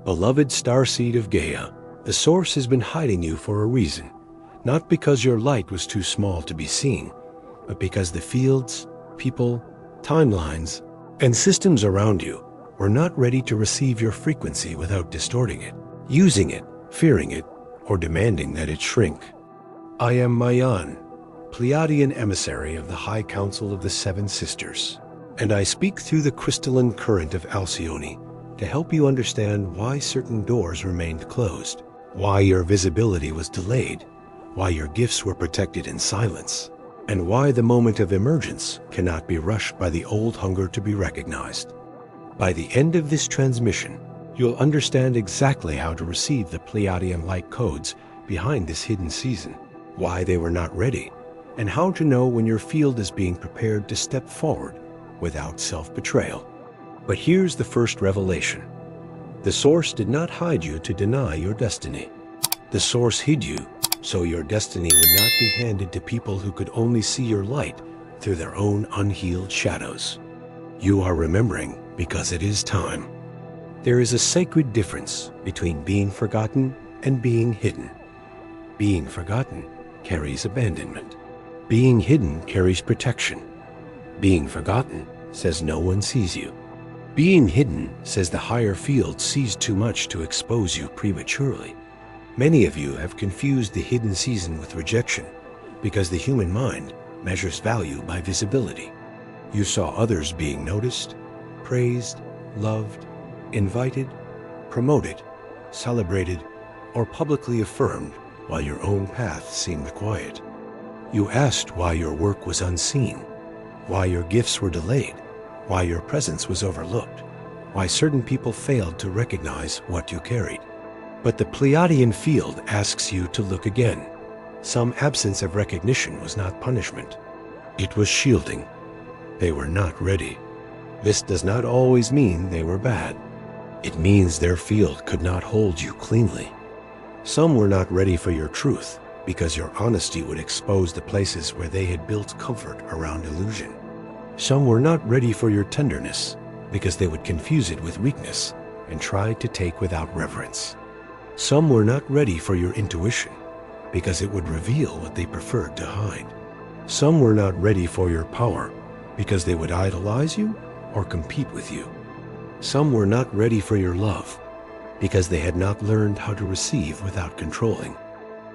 Beloved starseed of Gaia, the Source has been hiding you for a reason, not because your light was too small to be seen, but because the fields, people, timelines, and systems around you were not ready to receive your frequency without distorting it, using it, fearing it, or demanding that it shrink. I am Mayan, Pleiadian emissary of the High Council of the Seven Sisters, and I speak through the crystalline current of Alcyone to help you understand why certain doors remained closed, why your visibility was delayed, why your gifts were protected in silence, and why the moment of emergence cannot be rushed by the old hunger to be recognized. By the end of this transmission, you'll understand exactly how to receive the Pleiadian light codes behind this hidden season, why they were not ready, and how to know when your field is being prepared to step forward without self-betrayal. But here's the first revelation. The Source did not hide you to deny your destiny. The Source hid you so your destiny would not be handed to people who could only see your light through their own unhealed shadows. You are remembering because it is time. There is a sacred difference between being forgotten and being hidden. Being forgotten carries abandonment. Being hidden carries protection. Being forgotten says no one sees you. Being hidden says the higher field sees too much to expose you prematurely. Many of you have confused the hidden season with rejection because the human mind measures value by visibility. You saw others being noticed, praised, loved, invited, promoted, celebrated, or publicly affirmed while your own path seemed quiet. You asked why your work was unseen, why your gifts were delayed, why your presence was overlooked, why certain people failed to recognize what you carried. But the Pleiadian field asks you to look again. Some absence of recognition was not punishment. It was shielding. They were not ready. This does not always mean they were bad. It means their field could not hold you cleanly. Some were not ready for your truth because your honesty would expose the places where they had built comfort around illusion. Some were not ready for your tenderness because they would confuse it with weakness and try to take without reverence. Some were not ready for your intuition because it would reveal what they preferred to hide. Some were not ready for your power because they would idolize you or compete with you. Some were not ready for your love because they had not learned how to receive without controlling.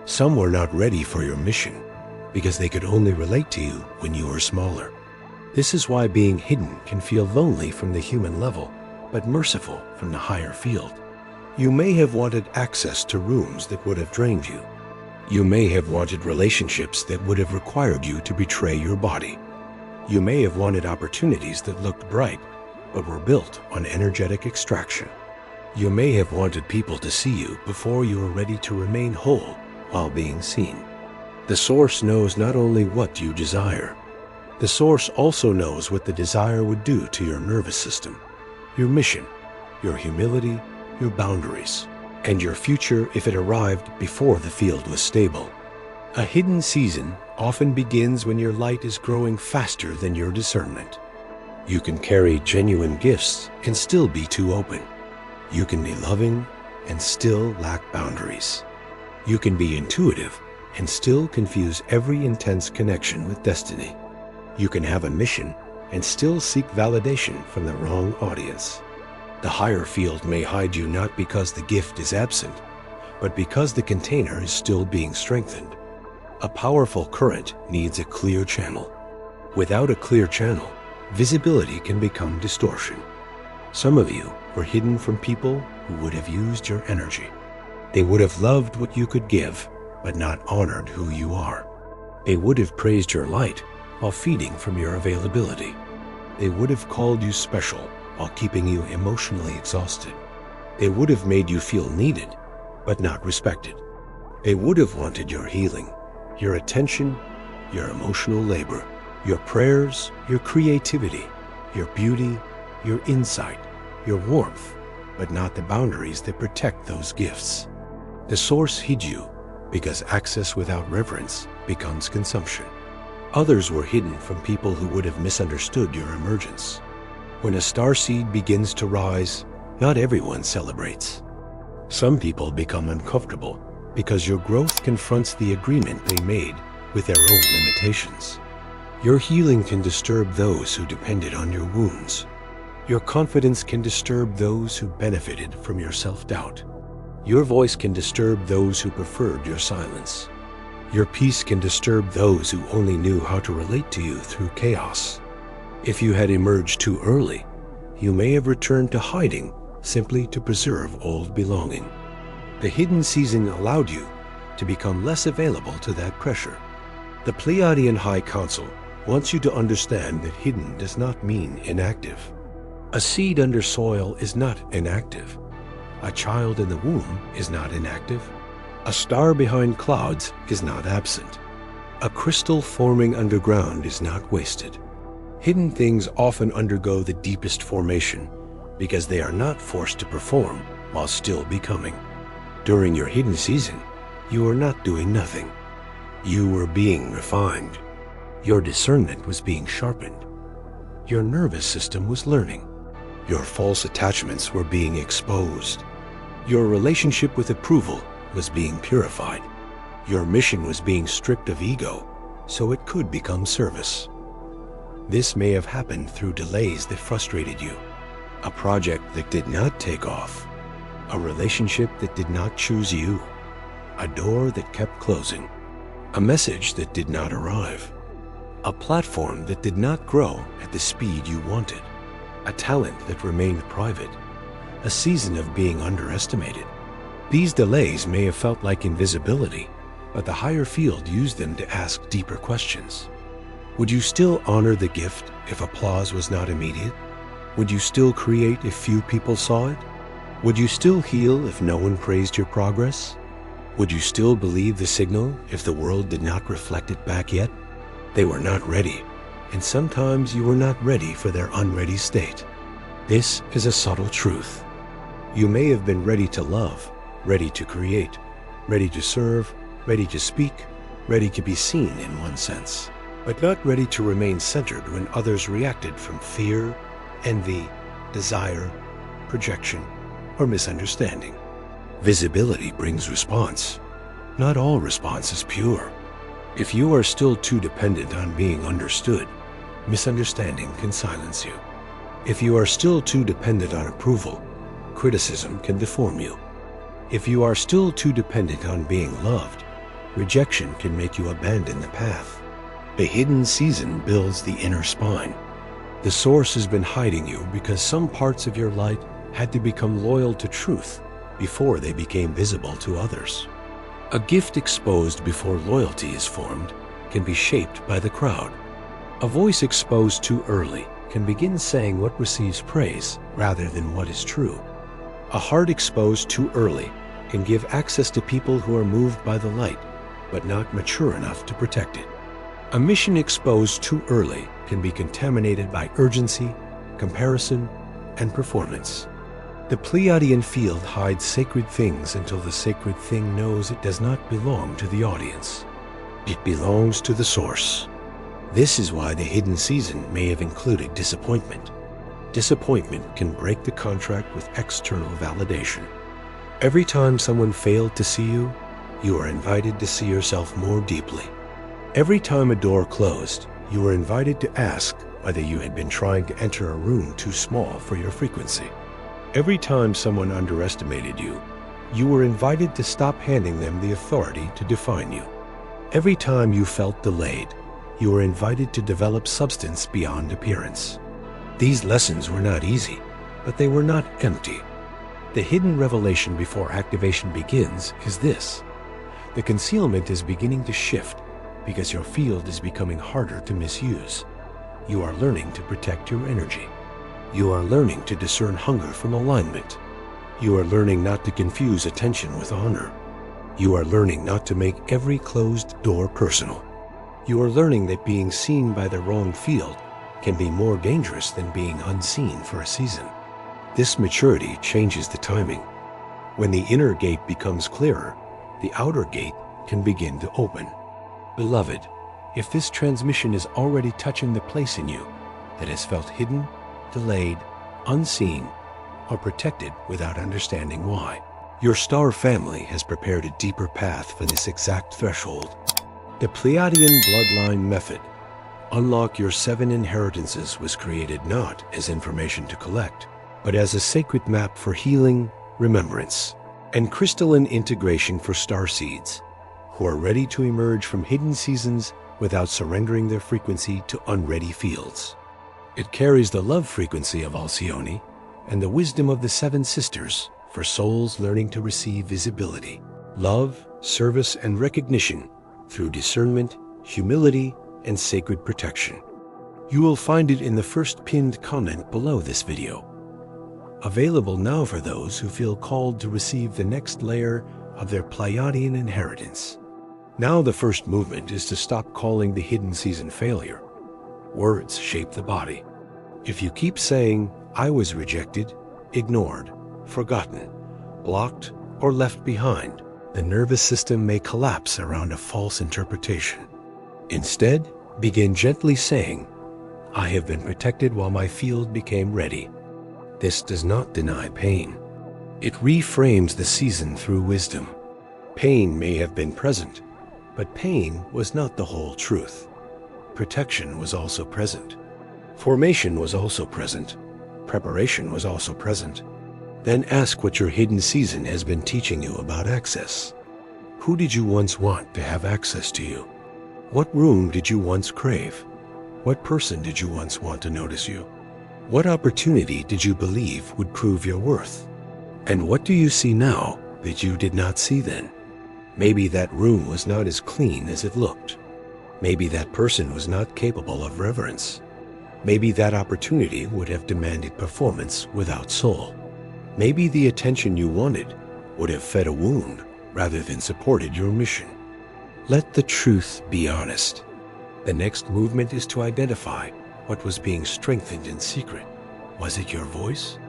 Some were not ready for your mission because they could only relate to you when you were smaller. This is why being hidden can feel lonely from the human level, but merciful from the higher field. You may have wanted access to rooms that would have drained you. You may have wanted relationships that would have required you to betray your body. You may have wanted opportunities that looked bright, but were built on energetic extraction. You may have wanted people to see you before you were ready to remain whole while being seen. The Source knows not only what you desire, the Source also knows what the desire would do to your nervous system, your mission, your humility, your boundaries, and your future if it arrived before the field was stable. A hidden season often begins when your light is growing faster than your discernment. You can carry genuine gifts and still be too open. You can be loving and still lack boundaries. You can be intuitive and still confuse every intense connection with destiny. You can have a mission and still seek validation from the wrong audience. The higher field may hide you not because the gift is absent, but because the container is still being strengthened. A powerful current needs a clear channel. Without a clear channel, visibility can become distortion. Some of you were hidden from people who would have used your energy. They would have loved what you could give, but not honored who you are. They would have praised your light while feeding from your availability. They would have called you special while keeping you emotionally exhausted. They would have made you feel needed, but not respected. They would have wanted your healing, your attention, your emotional labor, your prayers, your creativity, your beauty, your insight, your warmth, but not the boundaries that protect those gifts. The Source hid you because access without reverence becomes consumption. Others were hidden from people who would have misunderstood your emergence. When a starseed begins to rise, not everyone celebrates. Some people become uncomfortable because your growth confronts the agreement they made with their own limitations. Your healing can disturb those who depended on your wounds. Your confidence can disturb those who benefited from your self-doubt. Your voice can disturb those who preferred your silence. Your peace can disturb those who only knew how to relate to you through chaos. If you had emerged too early, you may have returned to hiding simply to preserve old belonging. The hidden season allowed you to become less available to that pressure. The Pleiadian High Council wants you to understand that hidden does not mean inactive. A seed under soil is not inactive. A child in the womb is not inactive. A star behind clouds is not absent. A crystal forming underground is not wasted. Hidden things often undergo the deepest formation because they are not forced to perform while still becoming. During your hidden season, you were not doing nothing. You were being refined. Your discernment was being sharpened. Your nervous system was learning. Your false attachments were being exposed. Your relationship with approval was being purified. Your mission was being stripped of ego so it could become service. This may have happened through delays that frustrated you, a project that did not take off, a relationship that did not choose you, a door that kept closing, a message that did not arrive, a platform that did not grow at the speed you wanted, a talent that remained private, a season of being underestimated. These delays may have felt like invisibility, but the higher field used them to ask deeper questions. Would you still honor the gift if applause was not immediate? Would you still create if few people saw it? Would you still heal if no one praised your progress? Would you still believe the signal if the world did not reflect it back yet? They were not ready, and sometimes you were not ready for their unready state. This is a subtle truth. You may have been ready to love, ready to create, ready to serve, ready to speak, ready to be seen in one sense, but not ready to remain centered when others reacted from fear, envy, desire, projection, or misunderstanding. Visibility brings response. Not all response is pure. If you are still too dependent on being understood, misunderstanding can silence you. If you are still too dependent on approval, criticism can deform you. If you are still too dependent on being loved, rejection can make you abandon the path. The hidden season builds the inner spine. The source has been hiding you because some parts of your light had to become loyal to truth before they became visible to others. A gift exposed before loyalty is formed can be shaped by the crowd. A voice exposed too early can begin saying what receives praise rather than what is true. A heart exposed too early can give access to people who are moved by the light, but not mature enough to protect it. A mission exposed too early can be contaminated by urgency, comparison, and performance. The Pleiadian field hides sacred things until the sacred thing knows it does not belong to the audience. It belongs to the source. This is why the hidden season may have included disappointment. Disappointment can break the contract with external validation. Every time someone failed to see you, you are invited to see yourself more deeply. Every time a door closed, you were invited to ask whether you had been trying to enter a room too small for your frequency. Every time someone underestimated you, you were invited to stop handing them the authority to define you. Every time you felt delayed, you were invited to develop substance beyond appearance. These lessons were not easy, but they were not empty. The hidden revelation before activation begins is this: the concealment is beginning to shift because your field is becoming harder to misuse. You are learning to protect your energy. You are learning to discern hunger from alignment. You are learning not to confuse attention with honor. You are learning not to make every closed door personal. You are learning that being seen by the wrong field can be more dangerous than being unseen for a season. This maturity changes the timing. When the inner gate becomes clearer, the outer gate can begin to open. Beloved, if this transmission is already touching the place in you that has felt hidden, delayed, unseen, or protected without understanding why, Your star family has prepared a deeper path for this exact threshold. The Pleiadian bloodline method, Unlock Your 7 Inheritances, was created not as information to collect, but as a sacred map for healing, remembrance, and crystalline integration for starseeds who are ready to emerge from hidden seasons without surrendering their frequency to unready fields. It carries the love frequency of Alcyone and the wisdom of the 7 sisters for souls learning to receive visibility, love, service, and recognition through discernment, humility, and sacred protection. You will find it in the first pinned comment below this video. Available now for those who feel called to receive the next layer of their Pleiadian inheritance. Now the first movement is to stop calling the hidden season failure. Words shape the body. If you keep saying, "I was rejected, ignored, forgotten, blocked, or left behind," the nervous system may collapse around a false interpretation. Instead, begin gently saying, "I have been protected while my field became ready." This does not deny pain. It reframes the season through wisdom. Pain may have been present, but pain was not the whole truth. Protection was also present. Formation was also present. Preparation was also present. Then ask what your hidden season has been teaching you about access. Who did you once want to have access to you? What room did you once crave? What person did you once want to notice you? What opportunity did you believe would prove your worth? And what do you see now that you did not see then? Maybe that room was not as clean as it looked. Maybe that person was not capable of reverence. Maybe that opportunity would have demanded performance without soul. Maybe the attention you wanted would have fed a wound rather than supported your mission. Let the truth be honest. The next movement is to identify what was being strengthened in secret. Was it your voice?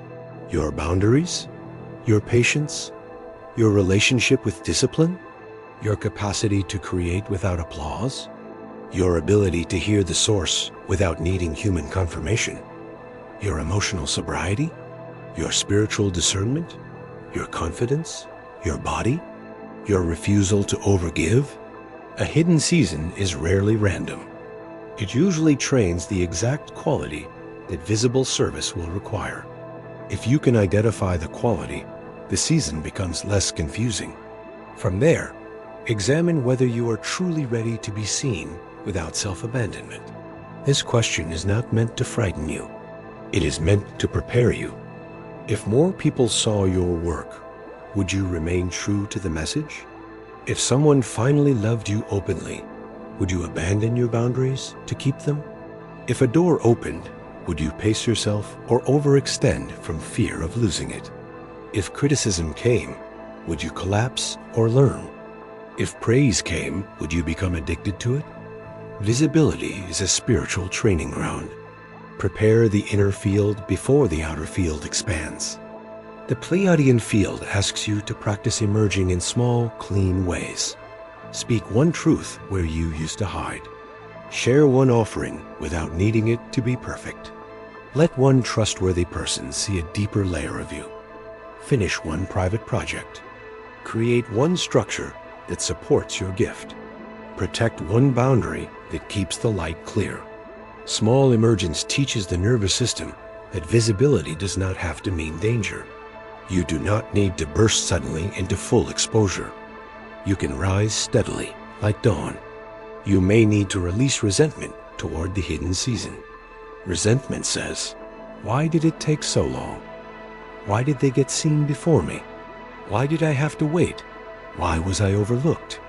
Your boundaries? Your patience? Your relationship with discipline? Your capacity to create without applause? Your ability to hear the source without needing human confirmation? Your emotional sobriety? Your spiritual discernment? Your confidence? Your body? Your refusal to overgive? A hidden season is rarely random. It usually trains the exact quality that visible service will require. If you can identify the quality, the season becomes less confusing. From there, examine whether you are truly ready to be seen without self-abandonment. This question is not meant to frighten you. It is meant to prepare you. If more people saw your work, would you remain true to the message? If someone finally loved you openly, would you abandon your boundaries to keep them? If a door opened, would you pace yourself or overextend from fear of losing it? If criticism came, would you collapse or learn? If praise came, would you become addicted to it? Visibility is a spiritual training ground. Prepare the inner field before the outer field expands. The Pleiadian field asks you to practice emerging in small, clean ways. Speak one truth where you used to hide. Share one offering without needing it to be perfect. Let one trustworthy person see a deeper layer of you. Finish one private project. Create one structure that supports your gift. Protect one boundary that keeps the light clear. Small emergence teaches the nervous system that visibility does not have to mean danger. You do not need to burst suddenly into full exposure. You can rise steadily, like dawn. You may need to release resentment toward the hidden season. Resentment says, "Why did it take so long? Why did they get seen before me? Why did I have to wait? Why was I overlooked?"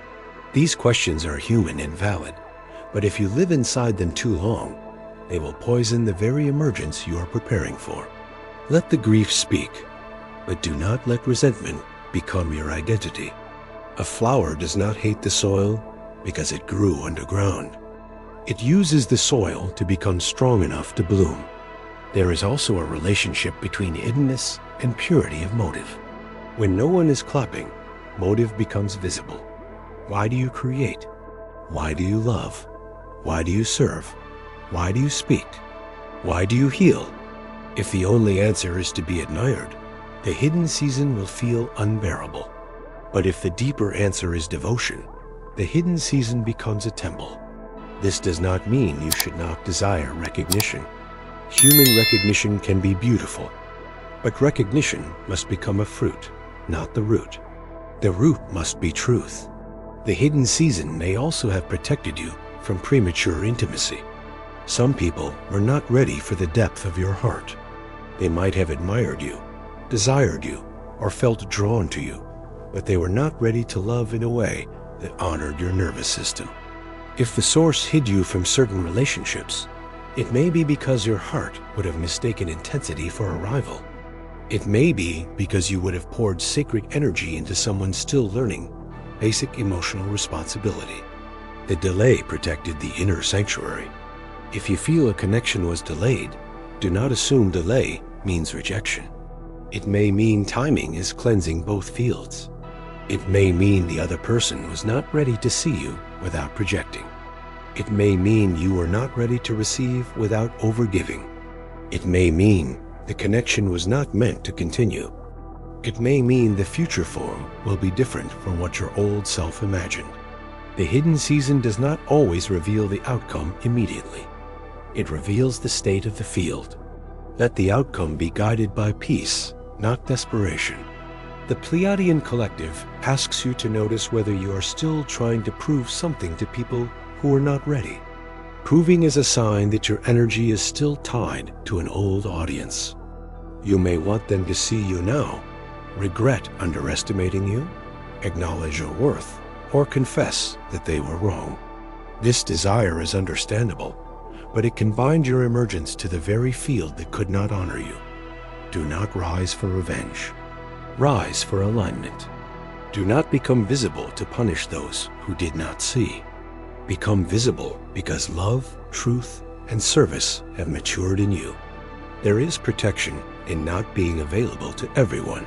These questions are human and valid, but if you live inside them too long, they will poison the very emergence you are preparing for. Let the grief speak, but do not let resentment become your identity. A flower does not hate the soil because it grew underground. It uses the soil to become strong enough to bloom. There is also a relationship between hiddenness and purity of motive. When no one is clapping, motive becomes visible. Why do you create? Why do you love? Why do you serve? Why do you speak? Why do you heal? If the only answer is to be admired, the hidden season will feel unbearable. But if the deeper answer is devotion, the hidden season becomes a temple. This does not mean you should not desire recognition. Human recognition can be beautiful, but recognition must become a fruit, not the root. The root must be truth. The hidden season may also have protected you from premature intimacy. Some people were not ready for the depth of your heart. They might have admired you, desired you, or felt drawn to you, but they were not ready to love in a way that honored your nervous system. If the source hid you from certain relationships, it may be because your heart would have mistaken intensity for a rival. It may be because you would have poured sacred energy into someone still learning basic emotional responsibility. The delay protected the inner sanctuary. If you feel a connection was delayed, do not assume delay means rejection. It may mean timing is cleansing both fields. It may mean the other person was not ready to see you without projecting. It may mean you were not ready to receive without overgiving. It may mean the connection was not meant to continue. It may mean the future form will be different from what your old self imagined. The hidden season does not always reveal the outcome immediately. It reveals the state of the field. Let the outcome be guided by peace, not desperation. The Pleiadian Collective asks you to notice whether you are still trying to prove something to people who are not ready. Proving is a sign that your energy is still tied to an old audience. You may want them to see you now, regret underestimating you, acknowledge your worth, or confess that they were wrong. This desire is understandable, but it can bind your emergence to the very field that could not honor you. Do not rise for revenge. Rise for alignment. Do not become visible to punish those who did not see. Become visible because love, truth, and service have matured in you. There is protection in not being available to everyone.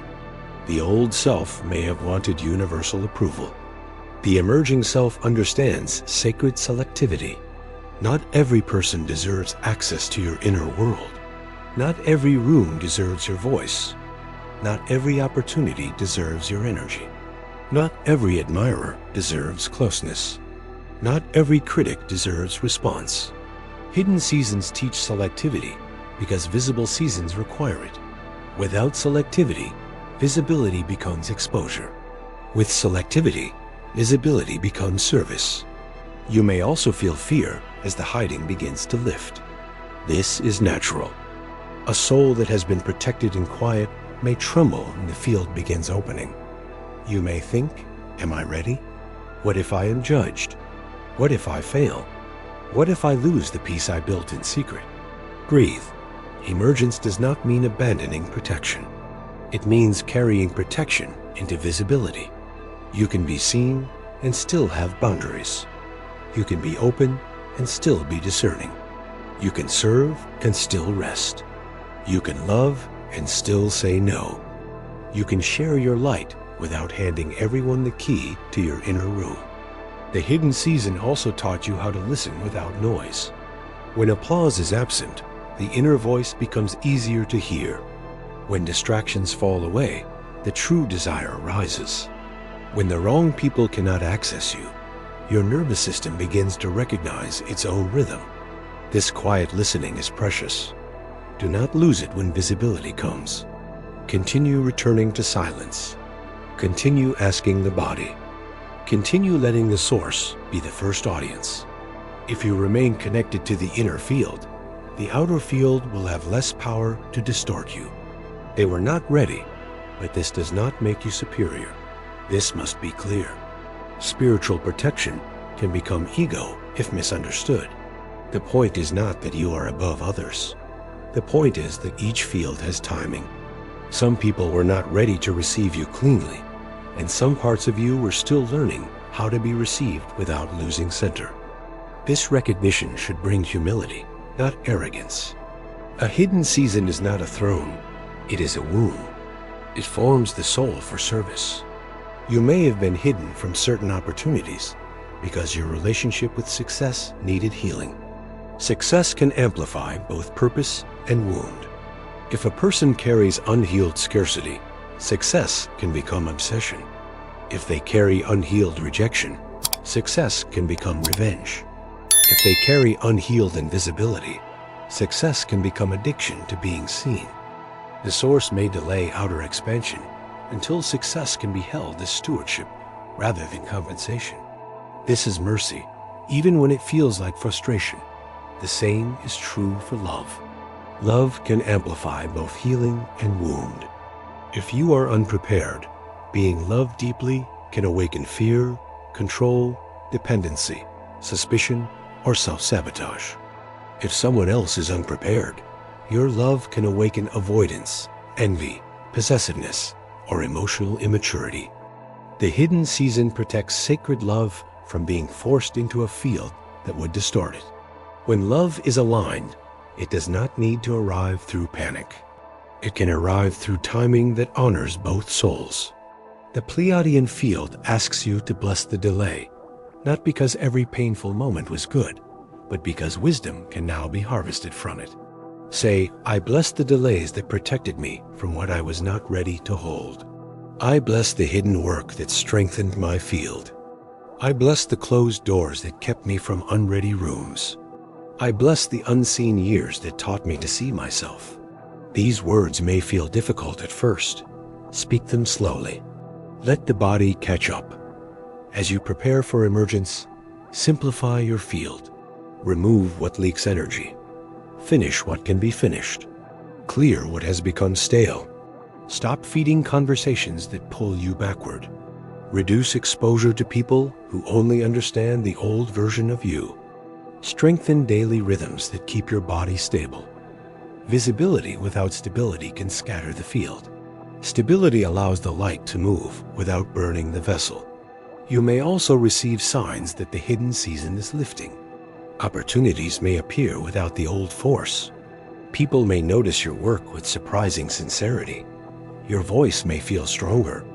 The old self may have wanted universal approval. The emerging self understands sacred selectivity. Not every person deserves access to your inner world. Not every room deserves your voice. Not every opportunity deserves your energy. Not every admirer deserves closeness. Not every critic deserves response. Hidden seasons teach selectivity because visible seasons require it. Without selectivity, visibility becomes exposure. With selectivity, visibility becomes service. You may also feel fear as the hiding begins to lift. This is natural. A soul that has been protected in quiet may tremble when the field begins opening. You may think, am I ready? What if I am judged? What if I fail? What if I lose the peace I built in secret? Breathe. Emergence does not mean abandoning protection. It means carrying protection into visibility. You can be seen and still have boundaries. You can be open and still be discerning. You can serve and still rest. You can love and still say no. You can share your light without handing everyone the key to your inner room. The hidden season also taught you how to listen without noise. When applause is absent, the inner voice becomes easier to hear. When distractions fall away, the true desire rises. When the wrong people cannot access you, your nervous system begins to recognize its own rhythm. This quiet listening is precious. Do not lose it when visibility comes. Continue returning to silence. Continue asking the body. Continue letting the source be the first audience. If you remain connected to the inner field, the outer field will have less power to distort you. They were not ready, but this does not make you superior. This must be clear. Spiritual protection can become ego if misunderstood. The point is not that you are above others. The point is that each field has timing. Some people were not ready to receive you cleanly, and some parts of you were still learning how to be received without losing center. This recognition should bring humility, not arrogance. A hidden season is not a throne, it is a womb. It forms the soul for service. You may have been hidden from certain opportunities because your relationship with success needed healing. Success can amplify both purpose and wound. If a person carries unhealed scarcity, success can become obsession. If they carry unhealed rejection, success can become revenge. If they carry unhealed invisibility, success can become addiction to being seen. The source may delay outer expansion until success can be held as stewardship rather than compensation. This is mercy, even when it feels like frustration. The same is true for love. Love can amplify both healing and wound. If you are unprepared, being loved deeply can awaken fear, control, dependency, suspicion, or self-sabotage. If someone else is unprepared, your love can awaken avoidance, envy, possessiveness, or emotional immaturity. The hidden season protects sacred love from being forced into a field that would distort it. When love is aligned, it does not need to arrive through panic. It can arrive through timing that honors both souls. The Pleiadian field asks you to bless the delay, not because every painful moment was good, but because wisdom can now be harvested from it. Say, I bless the delays that protected me from what I was not ready to hold. I bless the hidden work that strengthened my field. I bless the closed doors that kept me from unready rooms. I bless the unseen years that taught me to see myself. These words may feel difficult at first. Speak them slowly. Let the body catch up. As you prepare for emergence, simplify your field. Remove what leaks energy. Finish what can be finished. Clear what has become stale. Stop feeding conversations that pull you backward. Reduce exposure to people who only understand the old version of you. Strengthen daily rhythms that keep your body stable. Visibility without stability can scatter the field. Stability allows the light to move without burning the vessel. You may also receive signs that the hidden season is lifting. Opportunities may appear without the old force. People may notice your work with surprising sincerity. Your voice may feel stronger.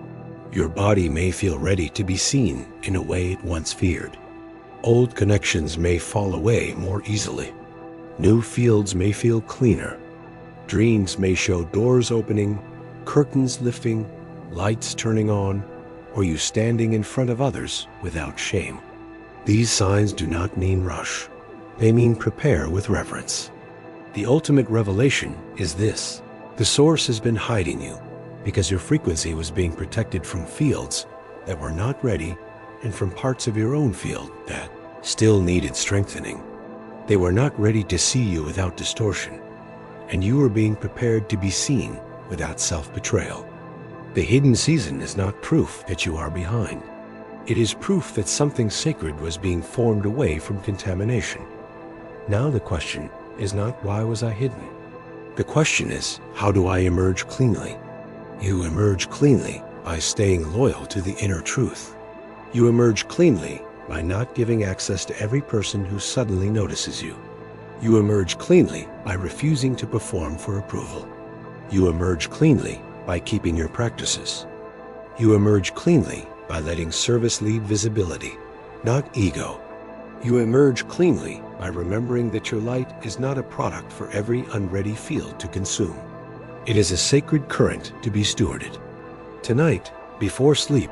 Your body may feel ready to be seen in a way it once feared. Old connections may fall away more easily. New fields may feel cleaner. Dreams may show doors opening, curtains lifting, lights turning on, or you standing in front of others without shame. These signs do not mean rush. They mean prepare with reverence. The ultimate revelation is this: the source has been hiding you because your frequency was being protected from fields that were not ready and from parts of your own field that still needed strengthening. They were not ready to see you without distortion, and you were being prepared to be seen without self-betrayal. The hidden season is not proof that you are behind. It is proof that something sacred was being formed away from contamination. Now the question is not, why was I hidden? The question is, how do I emerge cleanly? You emerge cleanly by staying loyal to the inner truth. You emerge cleanly by not giving access to every person who suddenly notices you. You emerge cleanly by refusing to perform for approval. You emerge cleanly by keeping your practices. You emerge cleanly by letting service lead visibility, not ego. You emerge cleanly by remembering that your light is not a product for every unready field to consume. It is a sacred current to be stewarded. Tonight, before sleep,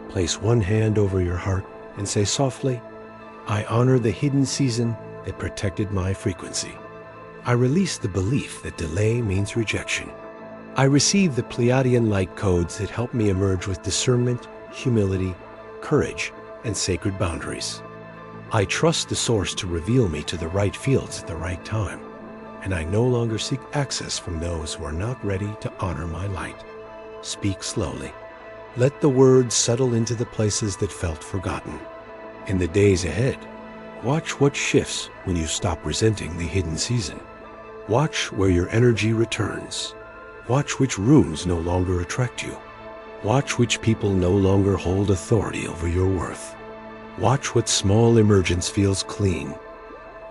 place one hand over your heart and say softly, I honor the hidden season that protected my frequency. I release the belief that delay means rejection. I receive the Pleiadian light codes that help me emerge with discernment, humility, courage, and sacred boundaries. I trust the source to reveal me to the right fields at the right time, and I no longer seek access from those who are not ready to honor my light. Speak slowly. Let the words settle into the places that felt forgotten. In the days ahead, watch what shifts when you stop resenting the hidden season. Watch where your energy returns. Watch which rooms no longer attract you. Watch which people no longer hold authority over your worth. Watch what small emergence feels clean.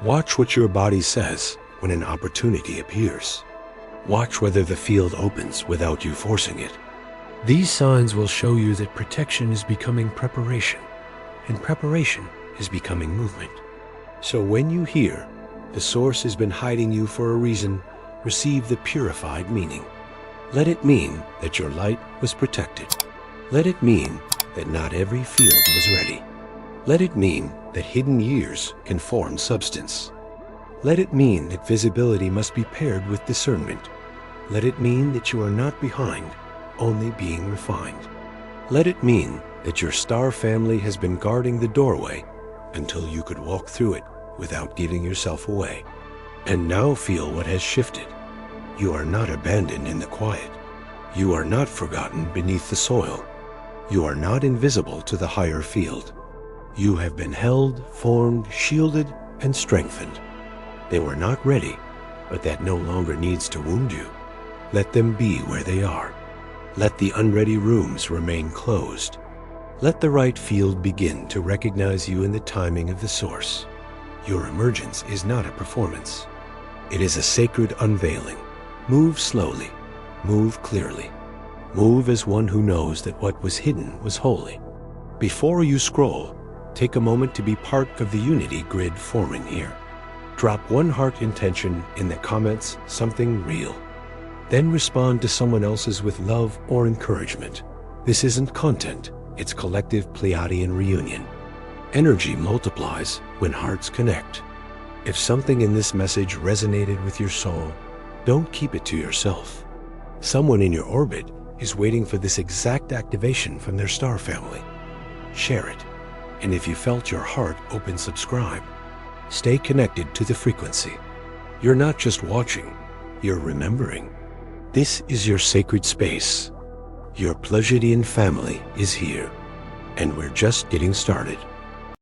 Watch what your body says when an opportunity appears. Watch whether the field opens without you forcing it. These signs will show you that protection is becoming preparation, and preparation is becoming movement. So when you hear, the source has been hiding you for a reason, receive the purified meaning. Let it mean that your light was protected. Let it mean that not every field was ready. Let it mean that hidden years can form substance. Let it mean that visibility must be paired with discernment. Let it mean that you are not behind, only being refined. Let it mean that your star family has been guarding the doorway until you could walk through it without giving yourself away. And now feel what has shifted. You are not abandoned in the quiet. You are not forgotten beneath the soil. You are not invisible to the higher field. You have been held, formed, shielded, and strengthened. They were not ready, but that no longer needs to wound you. Let them be where they are. Let the unready rooms remain closed. Let the right field begin to recognize you in the timing of the source. Your emergence is not a performance. It is a sacred unveiling. Move slowly. Move clearly. Move as one who knows that what was hidden was holy. Before you scroll, take a moment to be part of the unity grid forming here. Drop one heart intention in the comments, something real. Then respond to someone else's with love or encouragement. This isn't content, it's collective Pleiadian reunion. Energy multiplies when hearts connect. If something in this message resonated with your soul, don't keep it to yourself. Someone in your orbit is waiting for this exact activation from their star family. Share it. And if you felt your heart open subscribe, stay connected to the frequency. You're not just watching, you're remembering. This is your sacred space. Your Pleiadian family is here, and we're just getting started.